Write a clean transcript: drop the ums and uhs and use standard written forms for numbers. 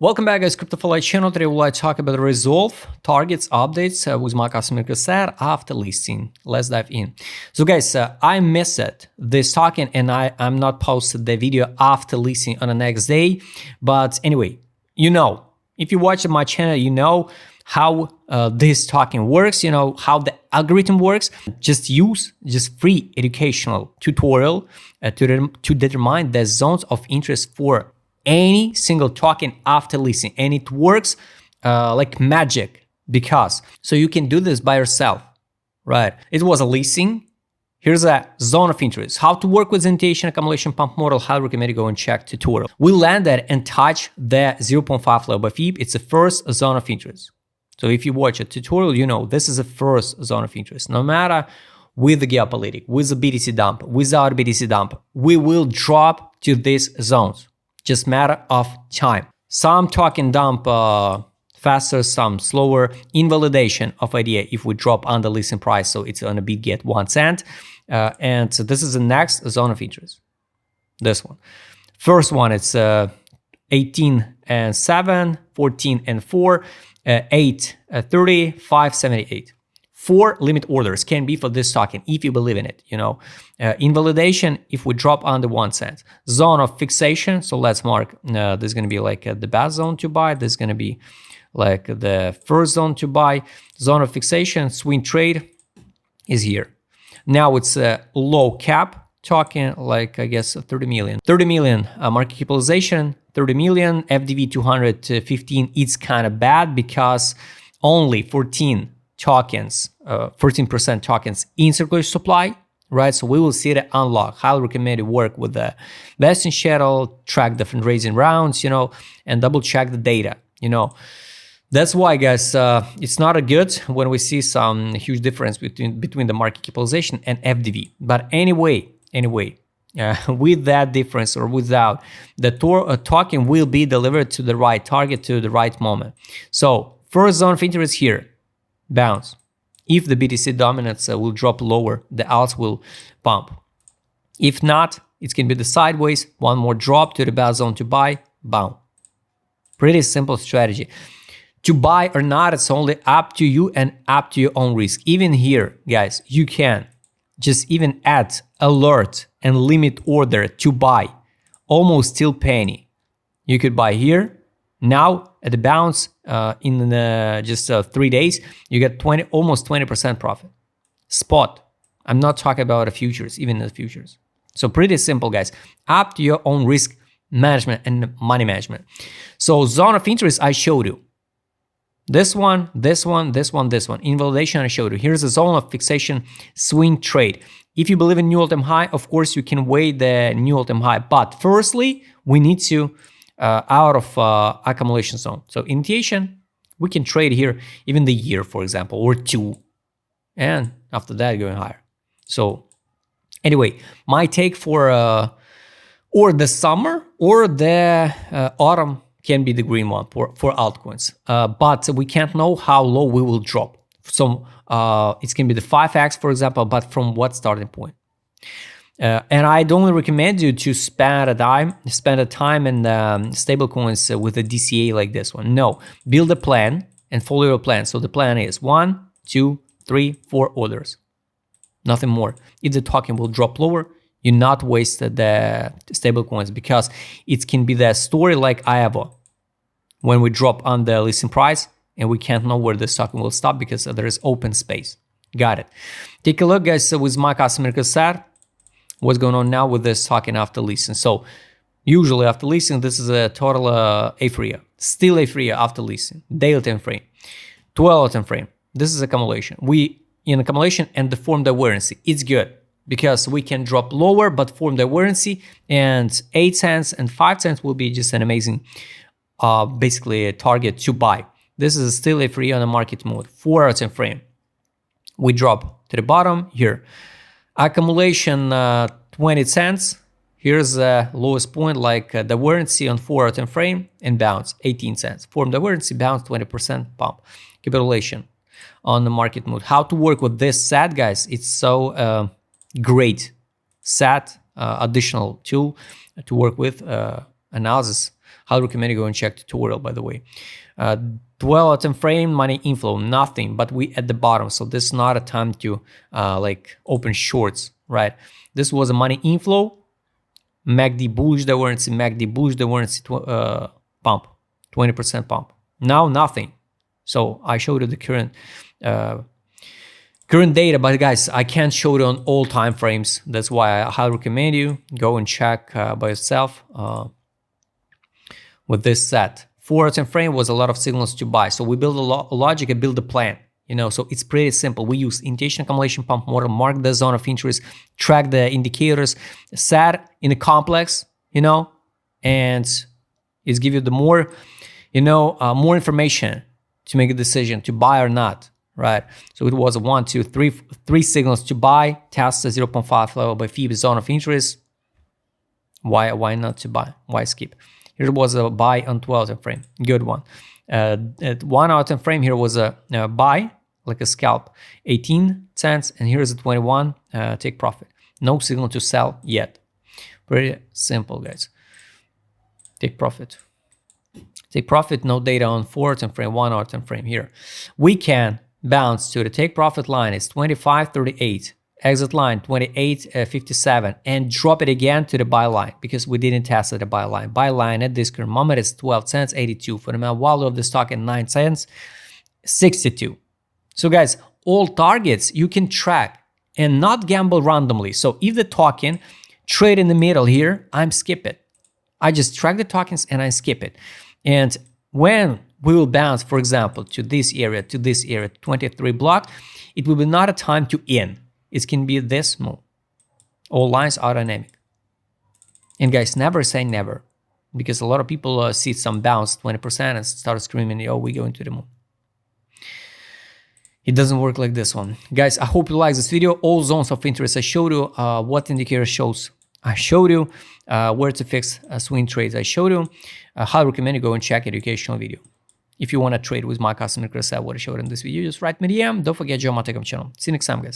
Welcome back, guys. Crypto for Life channel. Today we'll talk about Resolv targets updates with my customer set after listing. Let's dive in. So guys, I missed this token and I'm not posted the video after listing on the next day. But anyway, if you watch my channel, you know how this token works, you know how the algorithm works. Just use free educational tutorial to determine the zones of interest for any single token after listing, and it works like magic because so you can do this by yourself, right? It was a listing. Here's a zone of interest. How to work with indentation accumulation pump model. Highly recommend you go and check tutorial. We landed and touch the 0.5 level of FIB. It's the first zone of interest. So if you watch a tutorial, you know this is the first zone of interest. No matter with the geopolitics, with the BTC dump, without BTC dump, we will drop to these zones. Just matter of time. Some token dump faster, some slower. Invalidation of idea if we drop under listing price, so it's gonna be get 1 cent. And so this is the next zone of interest. This one. First one, it's 18 and 7, 14 and 4, 8, 30, 5, 78. 4 limit orders can be for this token if you believe in it, Invalidation if we drop under 1 cent. Zone of fixation, so let's mark, this is going to be like the best zone to buy. This is going to be like the first zone to buy. Zone of fixation, swing trade is here. Now it's a low cap token, like I guess 30 million. 30 million market capitalization, 30 million, FDV 215. It's kind of bad because only 14 tokens, 14% tokens in circulation supply, right? So we will see the unlock. Highly recommend you work with the vesting schedule, track the fundraising rounds, and double check the data, That's why, guys, it's not a good when we see some huge difference between the market capitalization and FDV. But anyway, with that difference or without, the token will be delivered to the right target, to the right moment. So first zone of interest here. Bounce. If the BTC dominance will drop lower, the alts will pump. If not, it can be the sideways, one more drop to the best zone to buy, bounce. Pretty simple strategy. To buy or not, it's only up to you and up to your own risk. Even here, guys, you can just even add alert and limit order to buy almost till penny. You could buy here. Now at the bounce in just 3 days, you get almost 20% profit. Spot. I'm not talking about the futures, even the futures. So pretty simple, guys. Up to your own risk management and money management. So zone of interest, I showed you. This one, this one, this one, this one. Invalidation, I showed you. Here's the zone of fixation, swing trade. If you believe in new all-time high, of course, you can wait the new all-time high. But firstly, we need to out of accumulation zone. So initiation, we can trade here even the year, for example, or 2. And after that, going higher. So anyway, my take for or the summer or the autumn can be the green one for altcoins. But we can't know how low we will drop. So it can be the 5x, for example, but from what starting point? And I don't recommend you to spend a time in stable coins with a DCA like this one. No, build a plan and follow your plan. So the plan is 1, 2, 3, 4 orders, nothing more. If the token will drop lower, you not waste the stable coins because it can be the story like IAVO when we drop on the listing price and we can't know where this token will stop because there is open space. Got it. Take a look, guys, with my customer set. What's going on now with this token after listing? So usually after listing, this is a total apheria, still apheria after listing, daily time frame, 12 time frame. This is accumulation. We in accumulation and the form the awareness. It's good because we can drop lower, but form the awareness, and 8 cents and 5 cents will be just an amazing, basically a target to buy. This is still apheria on the market mode, 4 time frame. We drop to the bottom here. Accumulation 20 cents. Here's the lowest point, like the warranty on 4 time frame and bounce 18 cents. Form the warranty, bounce 20% pump. Capitulation on the market mode. How to work with this set, guys? It's so great set, additional tool to work with analysis Highly recommend you go and check tutorial, by the way. 12 10 frame, money inflow, nothing, but we at the bottom. So this is not a time to like open shorts, right? This was a money inflow, MACD bullish divergence, MACD bullish divergence, pump, 20% pump. Now nothing. So I showed you the current data, but guys, I can't show it on all time frames. That's why I highly recommend you go and check by yourself with this set. 4 10 frame was a lot of signals to buy. So we build a logic and build a plan. You know, so it's pretty simple. We use indentation accumulation pump model, mark the zone of interest, track the indicators, set in a complex, you know, and it's give you the more, you know, more information to make a decision to buy or not, right? So it was a 1, 2, 3, 3 signals to buy, test the 0.5 level by fib zone of interest. Why not to buy? Why skip? Here was a buy on 12 time frame, good one. At 1 hour time frame, here was a buy, like a scalp, 18 cents, and here's a 21, take profit. No signal to sell yet. Very simple, guys. Take profit. Take profit, no data on 4 time frame, 1 hour time frame here. We can bounce to the take profit line, it's 25.38. Exit line 28.57 and drop it again to the buy line because we didn't test at the buy line. Buy line at this current moment is 12 cents 82 for the amount value of the stock at 9 cents 62. So guys, all targets you can track and not gamble randomly. So if the token trade in the middle here, I'm skip it. I just track the tokens and I skip it. And when we will bounce, for example, to this area, 23 block, it will be not a time to in. It can be this move. All lines are dynamic. And guys, never say never, because a lot of people see some bounce 20% and start screaming, oh, we go into the moon. It doesn't work like this one. Guys, I hope you like this video. All zones of interest. I showed you what indicator shows. I showed you where to fix swing trades. I showed you. I highly recommend you go and check educational video. If you want to trade with my customer, Resolv, what I showed in this video, just write me DM. Don't forget, join my Telegram channel. See you next time, guys.